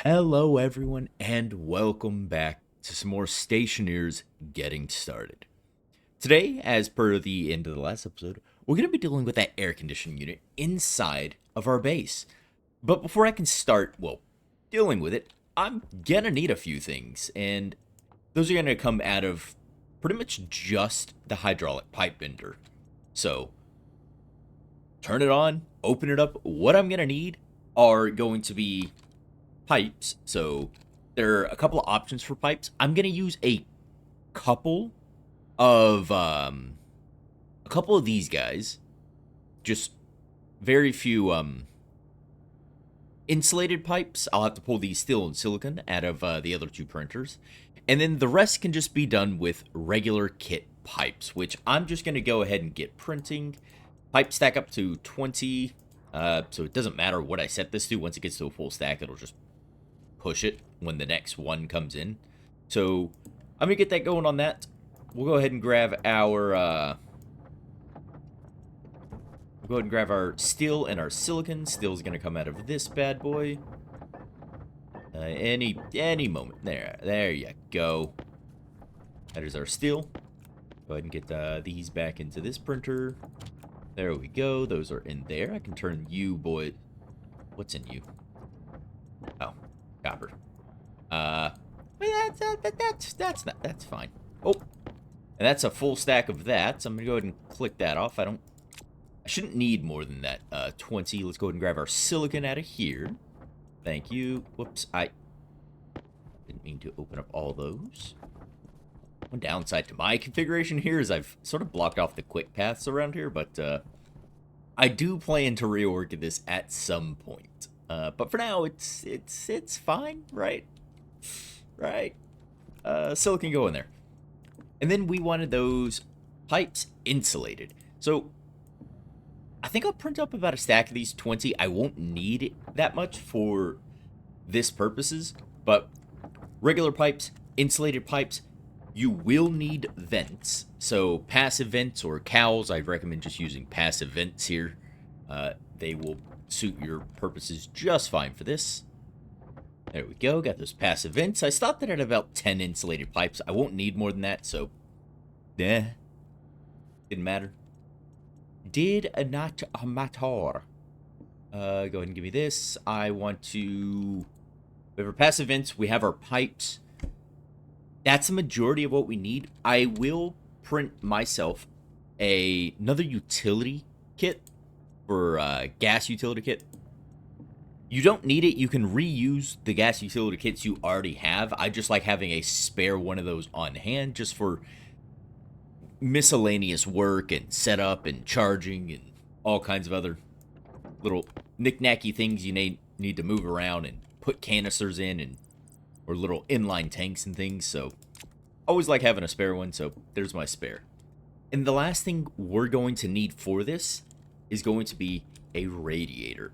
Hello, everyone, and welcome back to some more Stationeers Getting Started. Today, as per the end of the last episode, we're going to be dealing with that air conditioning unit inside of our base. But before I can start, dealing with it, I'm going to need a few things, and those are going to come out of pretty much just the hydraulic pipe bender. So, turn it on, open it up. What I'm going to need are going to be pipes. So there are a couple of options for pipes. I'm gonna use couple a couple of these guys. Just very few insulated pipes. I'll have to pull these steel and silicon out of the other two printers, and then the rest can just be done with regular kit pipes, which I'm just gonna go ahead and get printing. Pipe stack up to 20. So it doesn't matter what I set this to. Once it gets to a full stack, it'll just push it when the next one comes in. So I'm gonna get that going on that. We'll go ahead and grab our steel and our silicon. Steel's gonna come out of this bad boy. Any moment. There you go. That is our steel. Go ahead and get these back into this printer. There we go. Those are in there. I can turn you, boy. What's in you? Oh, copper. That's fine. Oh, and that's a full stack of that. So I'm gonna go ahead and click that off. I shouldn't need more than that. 20. Let's go ahead and grab our silicon out of here. Thank you. Whoops, I didn't mean to open up all those. One downside to my configuration here is I've sort of blocked off the quick paths around here, but I do plan to reorg this at some point. But for now, it's fine, right? Right. Silicon go in there. And then we wanted those pipes insulated. So I think I'll print up about a stack of these 20. I won't need it that much for this purposes, but regular pipes, insulated pipes, you will need vents. So passive vents or cowls, I'd recommend just using passive vents here. They will suit your purposes just fine for this. There we go, got those passive vents. I stopped it at about 10 insulated pipes. I won't need more than that, so didn't matter. Did not matter. Go ahead and give me this. I want to... We have our passive vents, we have our pipes. That's the majority of what we need. I will print myself another utility kit for gas utility kit. You don't need it. You can reuse the gas utility kits you already have. I just like having a spare one of those on hand just for miscellaneous work and setup and charging and all kinds of other little knick-knacky things you need to move around and put canisters in, and or little inline tanks and things. So always like having a spare one, so there's my spare. And the last thing we're going to need for this is going to be a radiator.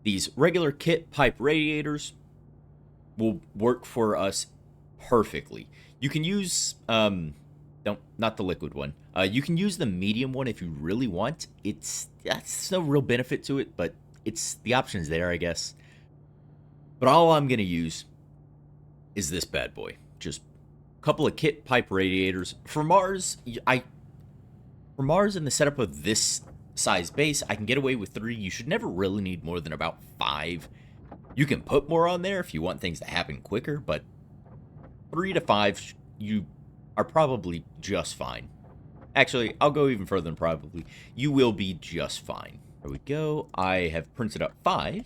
These regular kit pipe radiators will work for us perfectly. You can use not the liquid one. You can use the medium one if you really want. That's no real benefit to it, but the option's there, I guess. But all I'm gonna use is this bad boy. Just a couple of kit pipe radiators. For Mars, for Mars in the setup of this size base, I can get away with 3. You should never really need more than about 5. You can put more on there if you want things to happen quicker, but 3 to 5, you are probably just fine. Actually, I'll go even further than probably. You will be just fine. There we go. I have printed up 5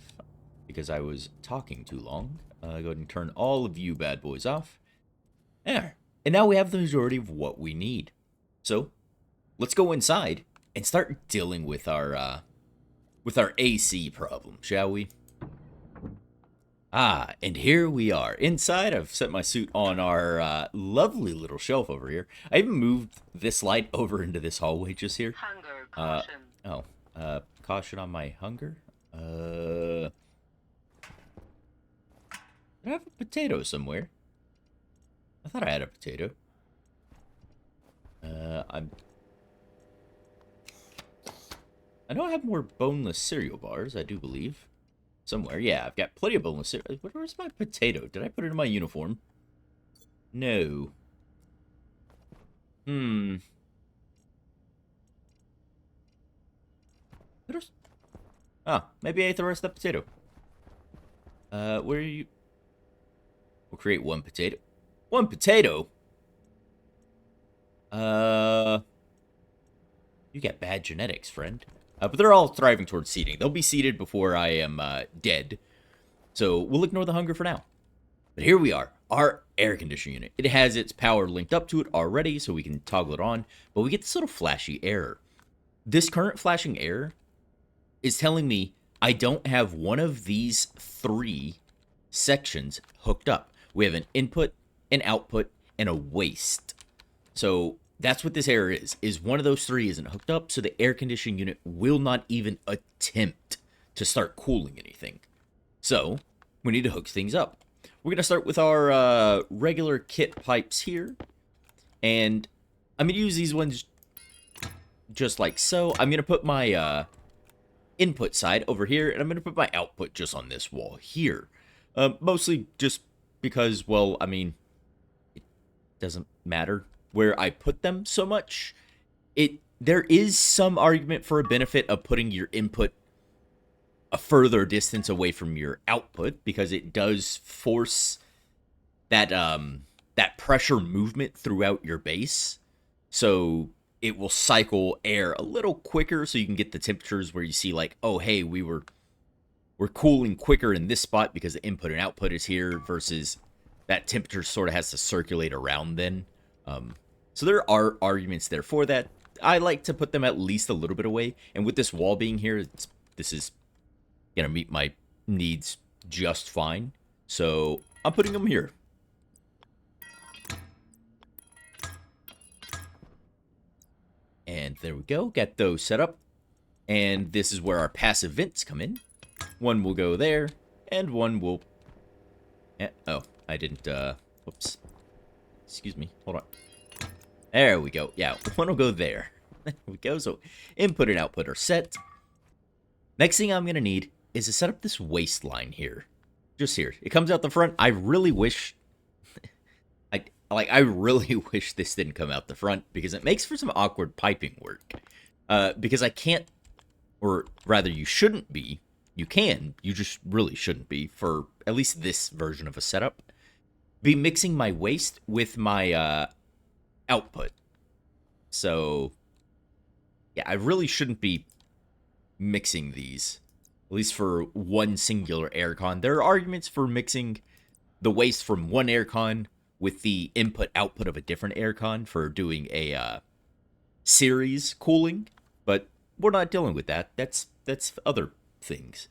because I was talking too long. Go ahead and turn all of you bad boys off. There. And now we have the majority of what we need. So, let's go inside and start dealing with our AC problem, shall we? And here we are. Inside, I've set my suit on our lovely little shelf over here. I even moved this light over into this hallway just here. Hunger caution. Caution on my hunger. I have a potato somewhere. I thought I had a potato. I know I have more boneless cereal bars, I do believe. Somewhere. Yeah, I've got plenty of boneless. Where's my potato? Did I put it in my uniform? No. Hmm. Oh, maybe I ate the rest of the potato. Where are you? We'll create one potato. One potato? You got bad genetics, friend. But they're all thriving towards seeding. They'll be seeded before I am dead. So we'll ignore the hunger for now. But here we are, our air conditioning unit. It has its power linked up to it already, so we can toggle it on. But we get this little flashy error. This current flashing error is telling me I don't have one of these 3 sections hooked up. We have an input, an output, and a waste. So that's what this error is one of those 3 isn't hooked up, so the air conditioning unit will not even attempt to start cooling anything. So we need to hook things up. We're going to start with our regular kit pipes here. And I'm going to use these ones just like so. I'm going to put my input side over here, and I'm going to put my output just on this wall here. Mostly just because, well, I mean, it doesn't matter where I put them so much. There is some argument for a benefit of putting your input a further distance away from your output, because it does force that that pressure movement throughout your base. So it will cycle air a little quicker, so you can get the temperatures where you see like, oh hey, we're cooling quicker in this spot because the input and output is here, versus that temperature sort of has to circulate around then. So there are arguments there for that. I like to put them at least a little bit away, and with this wall being here, this is gonna meet my needs just fine. So I'm putting them here. And there we go. Got those set up. And this is where our passive vents come in. One will go there, and one will... oh, I didn't, whoops. Excuse me. Hold on. There we go. Yeah, one will go there. There we go. So input and output are set. Next thing I'm going to need is to set up this waistline here. Just here. It comes out the front. I really wish... I really wish this didn't come out the front, because it makes for some awkward piping work. Because I can't, or rather you shouldn't be, you can, you just really shouldn't be, for at least this version of a setup, be mixing my waste with my output. So, yeah, I really shouldn't be mixing these, at least for one singular aircon. There are arguments for mixing the waste from one aircon with the input-output of a different aircon for doing a series cooling, but we're not dealing with that. That's other things.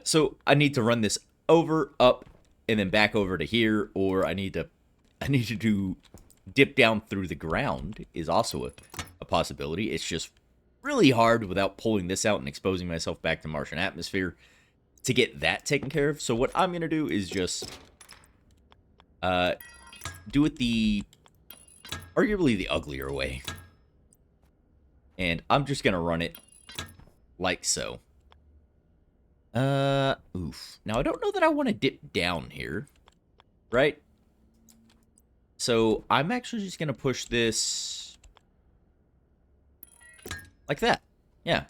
So I need to run this over, up, and then back over to here, or I need to do dip down through the ground is also a possibility. It's just really hard without pulling this out and exposing myself back to Martian atmosphere to get that taken care of. So what I'm going to do is just do it arguably the uglier way. And I'm just going to run it like so. Oof. Now, I don't know that I want to dip down here, right? So I'm actually just going to push this like that. Yeah.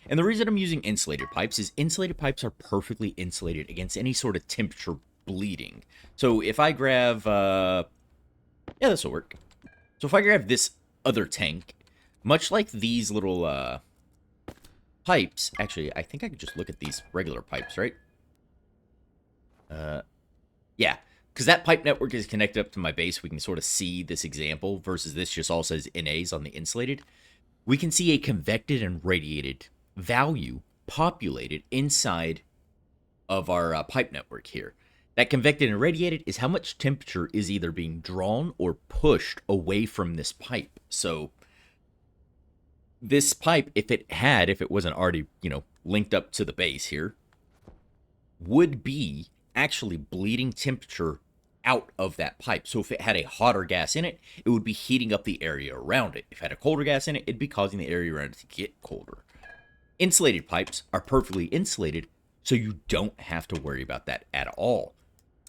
And the reason I'm using insulated pipes is insulated pipes are perfectly insulated against any sort of temperature bleeding. So if I grab, yeah, this will work. So if I grab this other tank, much like these little pipes, actually, I think I could just look at these regular pipes, right? Yeah, because that pipe network is connected up to my base. We can sort of see this example versus this just all says NAs on the insulated. We can see a convected and radiated value populated inside of our pipe network here. That convected and radiated is how much temperature is either being drawn or pushed away from this pipe. So this pipe, if it wasn't already, linked up to the base here, would be actually bleeding temperature out of that pipe. So if it had a hotter gas in it, it would be heating up the area around it. If it had a colder gas in it, it'd be causing the area around it to get colder. Insulated pipes are perfectly insulated So you don't have to worry about that at all.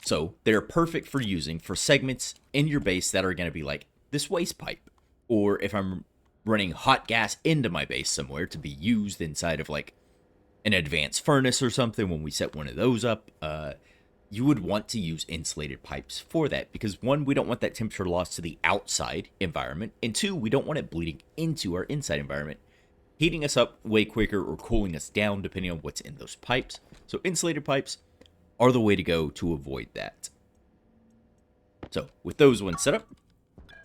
So they're perfect for using for segments in your base that are going to be like this waste pipe. Or if I'm running hot gas into my base somewhere to be used inside of like an advanced furnace or something when we set one of those up, you would want to use insulated pipes for that because one, we don't want that temperature loss to the outside environment, and two, we don't want it bleeding into our inside environment, heating us up way quicker or cooling us down depending on what's in those pipes. So insulated pipes are the way to go to avoid that. So with those ones set up,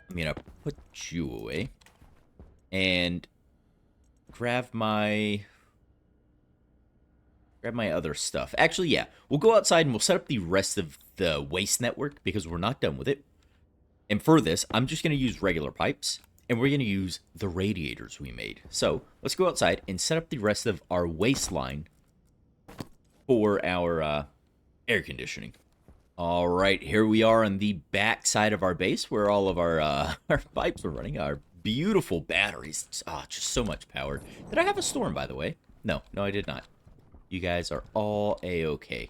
I'm going to put you away and grab my other stuff. Actually, yeah, we'll go outside and we'll set up the rest of the waste network because we're not done with it. And for this, I'm just going to use regular pipes and we're going to use the radiators we made. So let's go outside and set up the rest of our waste line for our air conditioning. All right, here we are on the back side of our base where all of our our pipes are running. Our beautiful batteries. Just so much power. Did I have a storm, by the way? No, I did not. You guys are all A-okay.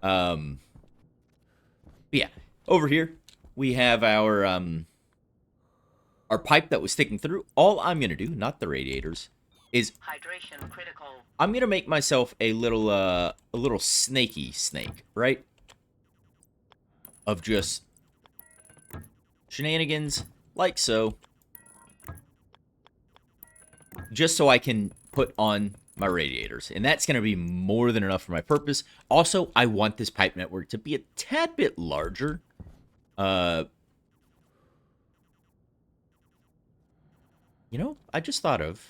Yeah, over here we have our pipe that was sticking through. All I'm gonna do, not the radiators, is Hydration critical. I'm gonna make myself a little snaky snake, right? Of just shenanigans like so, just so I can put on my radiators, and that's going to be more than enough for my purpose. Also, I want this pipe network to be a tad bit larger. You know, I just thought of,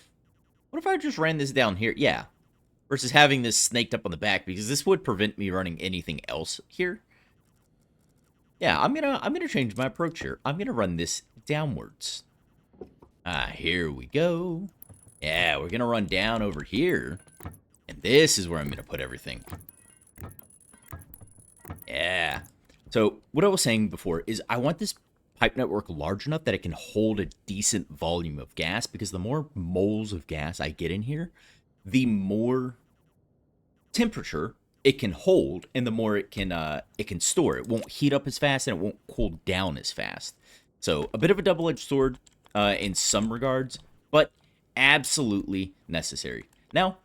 what if I just ran this down here? Yeah, versus having this snaked up on the back, because this would prevent me running anything else here. Yeah, I'm gonna change my approach here. I'm gonna run this downwards. Here we go. Yeah, we're gonna run down over here. And this is where I'm gonna put everything. Yeah. So, what I was saying before is I want this pipe network large enough that it can hold a decent volume of gas, because the more moles of gas I get in here, the more temperature it can hold, and the more it can store. It won't heat up as fast, and it won't cool down as fast. So, a bit of a double-edged sword in some regards, but absolutely necessary. Now,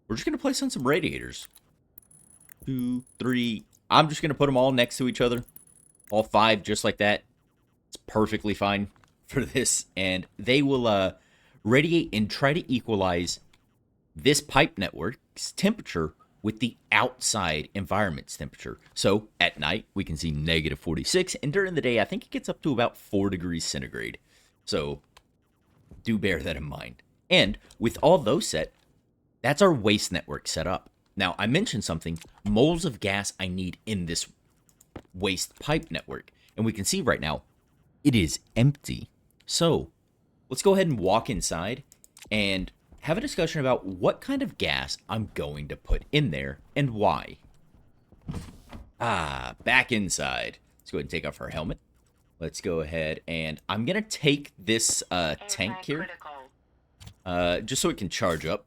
we're just going to place on some radiators. 2, 3. I'm just going to put them all next to each other. All 5 just like that. It's perfectly fine for this. And they will radiate and try to equalize this pipe network's temperature with the outside environment's temperature. So at night, we can see negative 46. And during the day, I think it gets up to about 4 degrees centigrade. So do bear that in mind. And with all those set, that's our waste network set up. Now, I mentioned something, moles of gas I need in this waste pipe network. And we can see right now, it is empty. So let's go ahead and walk inside and have a discussion about what kind of gas I'm going to put in there and why. Back inside. Let's go ahead and take off our helmet. Let's go ahead and I'm going to take this tank here. Just so it can charge up.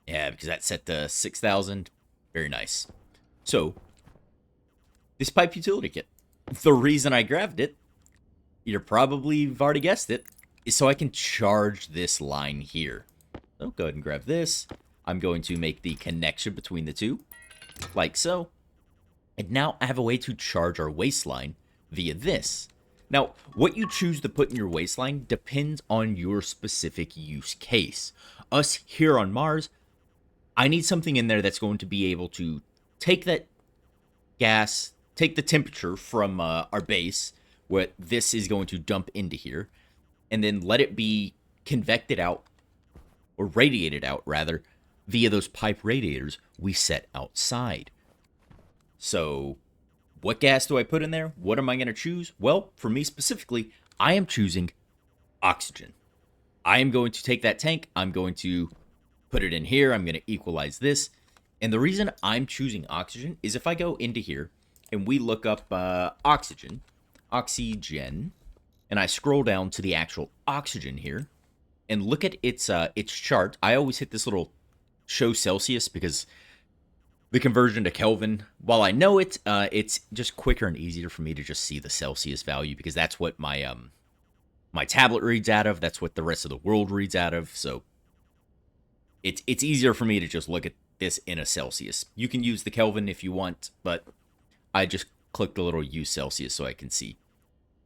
Yeah, because that's set to 6,000. Very nice. So, this pipe utility kit. The reason I grabbed it, you probably have already guessed it, is so I can charge this line here. So, go ahead and grab this. I'm going to make the connection between the two, like so. And now I have a way to charge our waistline via this. Now, what you choose to put in your waistline depends on your specific use case. Us here on Mars, I need something in there that's going to be able to take that gas, take the temperature from our base, what this is going to dump into here, and then let it be convected out, or radiated out, rather, via those pipe radiators we set outside. So, what gas do I put in there? What am I going to choose? Well, for me specifically, I am choosing oxygen. I am going to take that tank, I'm going to put it in here, I'm going to equalize this. And the reason I'm choosing oxygen is if I go into here and we look up oxygen, and I scroll down to the actual oxygen here and look at its chart. I always hit this little show Celsius because the conversion to Kelvin, while I know it, it's just quicker and easier for me to just see the Celsius value because that's what my tablet reads out of. That's what the rest of the world reads out of. So it's easier for me to just look at this in a Celsius. You can use the Kelvin if you want, but I just click the little use Celsius so I can see.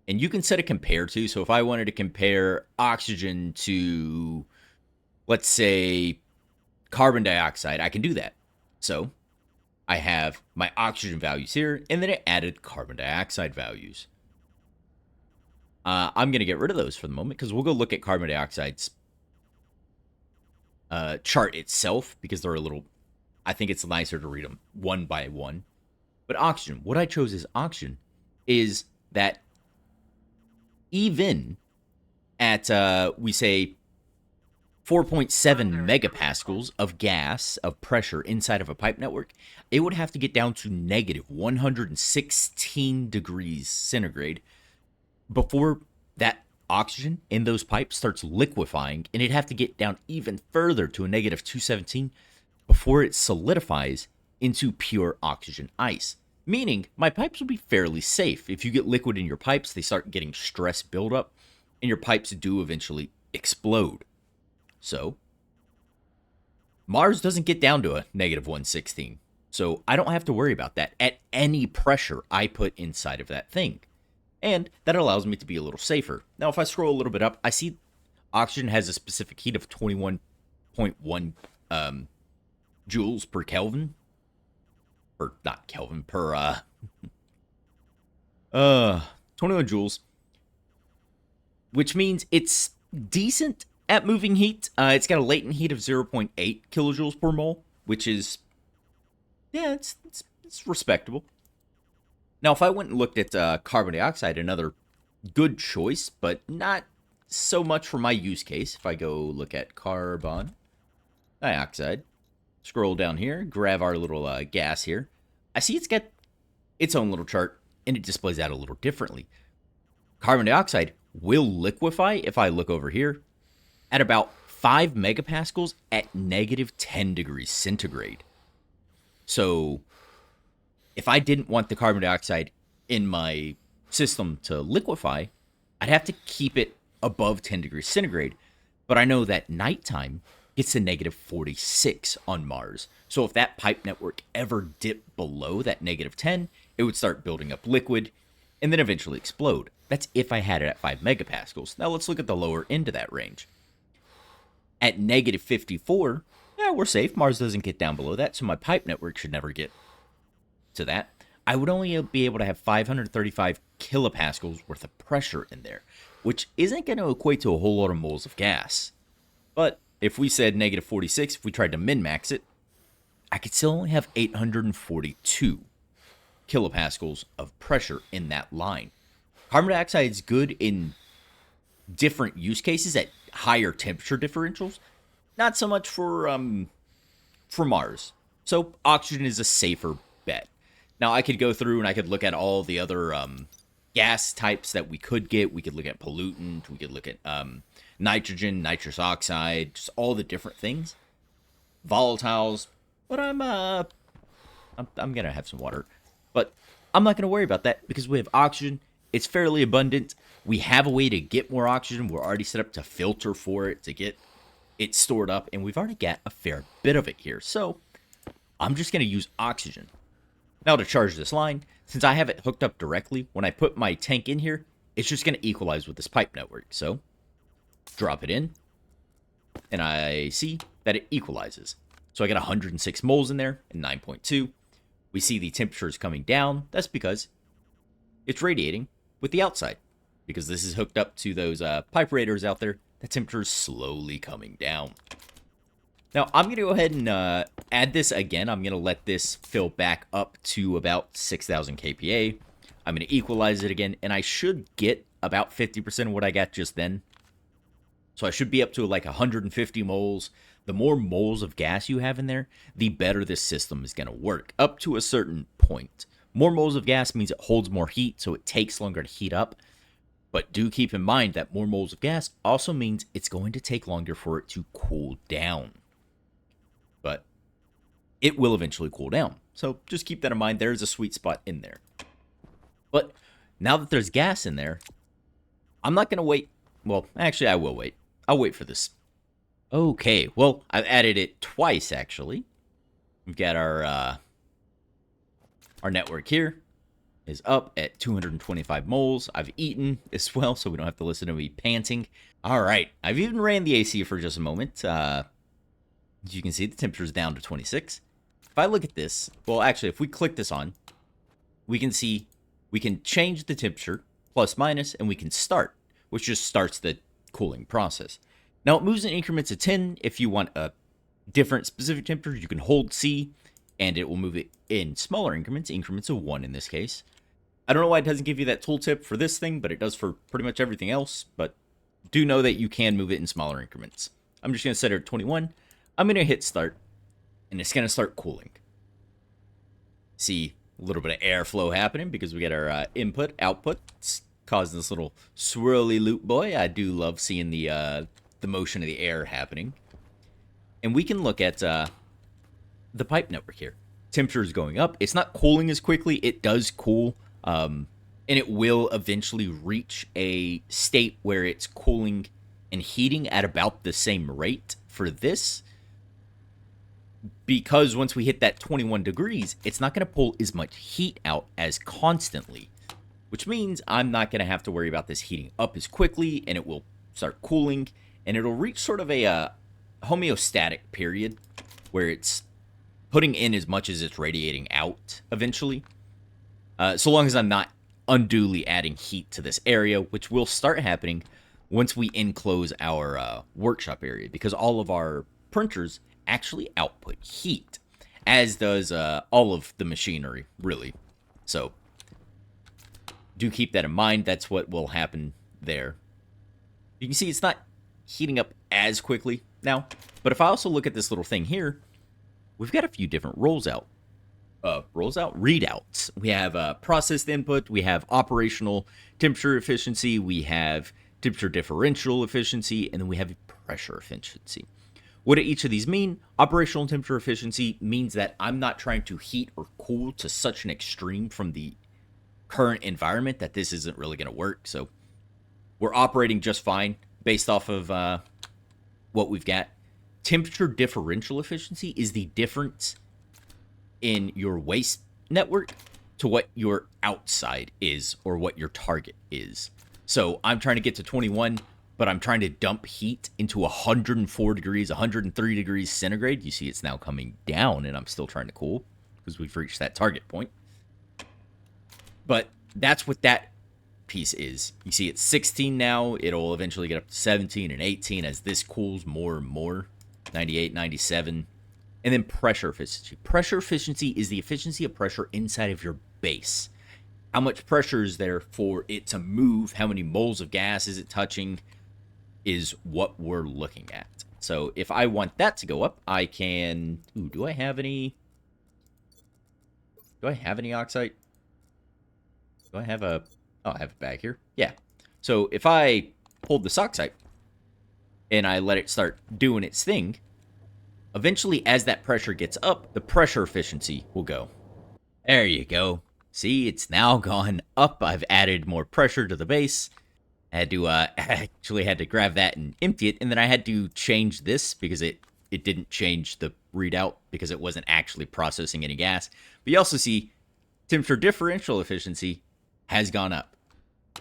And you can set a compare to. So if I wanted to compare oxygen to, let's say, carbon dioxide, I can do that. So I have my oxygen values here, and then it added carbon dioxide values. I'm going to get rid of those for the moment because we'll go look at carbon dioxide's chart itself because they're a little, I think it's nicer to read them one by one. But oxygen, what I chose as oxygen is that even at, we say, 4.7 megapascals of gas, of pressure inside of a pipe network, it would have to get down to negative 116 degrees centigrade before that oxygen in those pipes starts liquefying, and it'd have to get down even further to a negative 217 before it solidifies into pure oxygen ice. Meaning, my pipes will be fairly safe. If you get liquid in your pipes, they start getting stress buildup, and your pipes do eventually explode. So, Mars doesn't get down to a negative 116. So, I don't have to worry about that at any pressure I put inside of that thing. And that allows me to be a little safer. Now, if I scroll a little bit up, I see oxygen has a specific heat of 21.1 joules per Kelvin. Or not Kelvin, per 21 joules. Which means it's decent at moving heat. It's got a latent heat of 0.8 kilojoules per mole, which is, yeah, it's respectable. Now, if I went and looked at carbon dioxide, another good choice, but not so much for my use case. If I go look at carbon dioxide, scroll down here, grab our little gas here, I see it's got its own little chart, and it displays out a little differently. Carbon dioxide will liquefy, if I look over here, at about 5 megapascals at negative 10 degrees centigrade. So, if I didn't want the carbon dioxide in my system to liquefy, I'd have to keep it above 10 degrees centigrade. But I know that nighttime gets to negative 46 on Mars. So if that pipe network ever dipped below that negative 10, it would start building up liquid and then eventually explode. That's if I had it at 5 megapascals. Now let's look at the lower end of that range. At negative 54, yeah, we're safe. Mars doesn't get down below that, so my pipe network should never get to that. I would only be able to have 535 kilopascals worth of pressure in there, which isn't going to equate to a whole lot of moles of gas. But if we said negative 46, if we tried to min-max it, I could still only have 842 kilopascals of pressure in that line. Carbon dioxide is good in different use cases at higher temperature differentials, not so much for Mars. So oxygen is a safer bet. Now I could go through and I could look at all the other gas types that we could get. We could look at pollutant. We could look at nitrogen, nitrous oxide, just all the different things, volatiles. But I'm gonna have some water, but I'm not gonna worry about that because we have oxygen. It's fairly abundant. We have a way to get more oxygen. We're already set up to filter for it to get it stored up, and we've already got a fair bit of it here. So I'm just gonna use oxygen. Now to charge this line, since I have it hooked up directly, when I put my tank in here, it's just going to equalize with this pipe network. So, drop it in, and I see that it equalizes. So I got 106 moles in there, and 9.2. We see the temperature is coming down. That's because it's radiating with the outside. Because this is hooked up to those pipe radiators out there, the temperature is slowly coming down. Now, I'm going to go ahead and add this again. I'm going to let this fill back up to about 6,000 kPa. I'm going to equalize it again, and I should get about 50% of what I got just then. So I should be up to like 150 moles. The more moles of gas you have in there, the better this system is going to work, up to a certain point. More moles of gas means it holds more heat, so it takes longer to heat up. But do keep in mind that more moles of gas also means it's going to take longer for it to cool down. But it will eventually cool down. So just keep that in mind. There's a sweet spot in there. But now that there's gas in there, I'm not going to wait. Well, actually, I will wait. I'll wait for this. Okay, well, I've added it twice, actually. We've got our network here is up at 225 moles. I've eaten as well, so we don't have to listen to me panting. All right, I've even ran the AC for just a moment. As you can see, the temperature is down to 26. If I look at this, well, actually, if we click this on, we can see we can change the temperature, plus, minus, and we can start, which just starts the cooling process. Now, it moves in increments of 10. If you want a different specific temperature, you can hold C, and it will move it in smaller increments of 1 in this case. I don't know why it doesn't give you that tooltip for this thing, but it does for pretty much everything else. But do know that you can move it in smaller increments. I'm just going to set it at 21. I'm going to hit start, and it's going to start cooling. See a little bit of airflow happening because we got our input, output. It's causing this little swirly loop boy. I do love seeing the motion of the air happening. And we can look at the pipe network here. Temperature is going up. It's not cooling as quickly. It does cool, and it will eventually reach a state where it's cooling and heating at about the same rate for this. Because once we hit that 21 degrees, it's not going to pull as much heat out as constantly, which means I'm not going to have to worry about this heating up as quickly, and it will start cooling, and it'll reach sort of a homeostatic period where it's putting in as much as it's radiating out eventually. So long as I'm not unduly adding heat to this area, which will start happening once we enclose our workshop area, because all of our printers actually output heat, as does all of the machinery, really. So do keep that in mind. That's what will happen there. You can see it's not heating up as quickly now, but if I also look at this little thing here, we've got a few different readouts. We have processed input, we have operational temperature efficiency, we have temperature differential efficiency, and then we have pressure efficiency. What do each of these mean? Operational temperature efficiency means that I'm not trying to heat or cool to such an extreme from the current environment that this isn't really going to work. So we're operating just fine based off of what we've got. Temperature differential efficiency is the difference in your waste network to what your outside is, or what your target is. So I'm trying to get to 21, but I'm trying to dump heat into 104 degrees, 103 degrees centigrade. You see it's now coming down, and I'm still trying to cool because we've reached that target point. But that's what that piece is. You see it's 16 now. It'll eventually get up to 17 and 18 as this cools more and more. 98, 97. And then pressure efficiency. Pressure efficiency is the efficiency of pressure inside of your base. How much pressure is there for it to move? How many moles of gas is it touching? Is what we're looking at. So if I want that to go up, I can... Ooh, do I have any oxide? Do I have a... Oh, I have it back here. Yeah. So if I hold this oxide and I let it start doing its thing, eventually as that pressure gets up, the pressure efficiency will go. There you go. See, it's now gone up. I've added more pressure to the base. I had to actually had to grab that and empty it, and then I had to change this because it didn't change the readout because it wasn't actually processing any gas. But you also see temperature differential efficiency has gone up.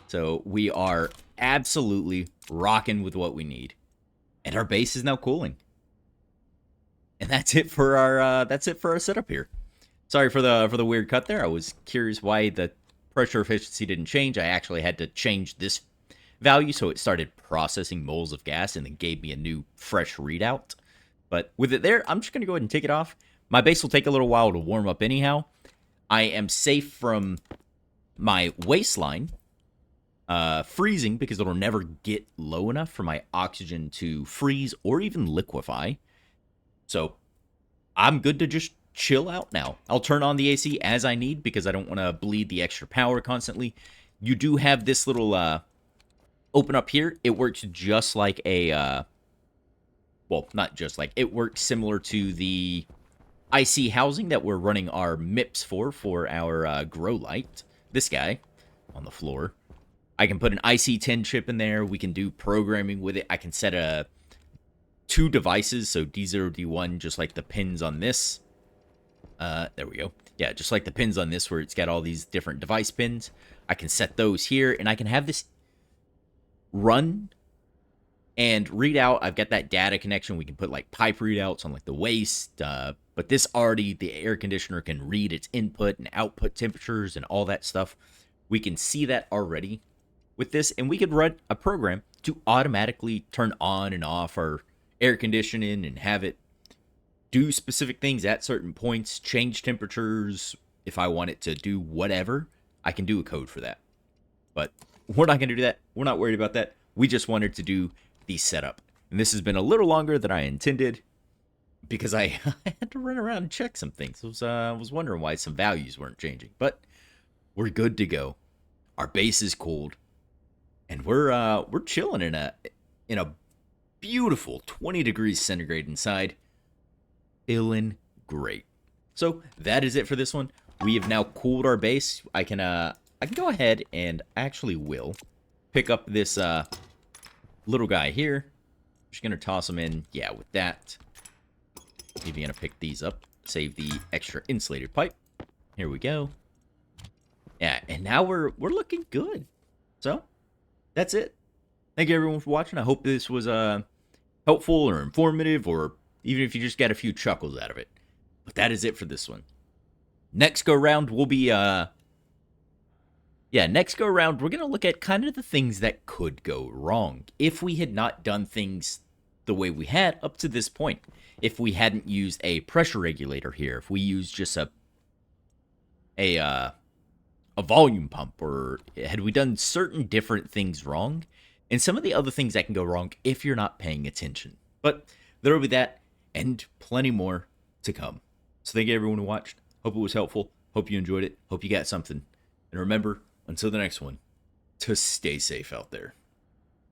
So we are absolutely rocking with what we need. And our base is now cooling. And that's it for our setup here. Sorry for the weird cut there. I was curious why the pressure efficiency didn't change. I actually had to change this value so it started processing moles of gas and then gave me a new fresh readout. But with it there, I'm just going to go ahead and take it off. My base will take a little while to warm up anyhow. I am safe from my waistline freezing because it'll never get low enough for my oxygen to freeze or even liquefy. So I'm good to just chill out now. I'll turn on the AC as I need because I don't want to bleed the extra power constantly. You do have this little open up here. It works just like a well, not just like, it works similar to the IC housing that we're running our MIPS for our grow light. This guy on the floor. I can put an IC10 chip in there. We can do programming with it. I can set two devices, so D0, D1, just like the pins on this. There we go. Yeah, just like the pins on this where it's got all these different device pins. I can set those here, and I can have this run and read out. I've got that data connection. We can put like pipe readouts on like the waste. But this already, the air conditioner can read its input and output temperatures and all that stuff. We can see that already with this, and we could run a program to automatically turn on and off our air conditioning and have it do specific things at certain points, change temperatures. If I want it to do whatever, I can do a code for that. But we're not going to do that. We're not worried about that. We just wanted to do the setup. And this has been a little longer than I intended because I had to run around and check some things. I was wondering why some values weren't changing. But we're good to go. Our base is cooled. And we're chilling in a beautiful 20 degrees centigrade inside. Feeling great. So that is it for this one. We have now cooled our base. I can go ahead and actually will pick up this little guy here. Just gonna toss him in. Yeah, with that. Maybe gonna pick these up. Save the extra insulated pipe. Here we go. Yeah, and now we're looking good. So that's it. Thank you everyone for watching. I hope this was helpful or informative, or even if you just got a few chuckles out of it. But that is it for this one. Next go round will be next go around, we're going to look at kind of the things that could go wrong if we had not done things the way we had up to this point. If we hadn't used a pressure regulator here, if we used just a volume pump, or had we done certain different things wrong, and some of the other things that can go wrong if you're not paying attention. But there will be that and plenty more to come. So thank you everyone who watched. Hope it was helpful. Hope you enjoyed it. Hope you got something. And remember, until the next one, to stay safe out there.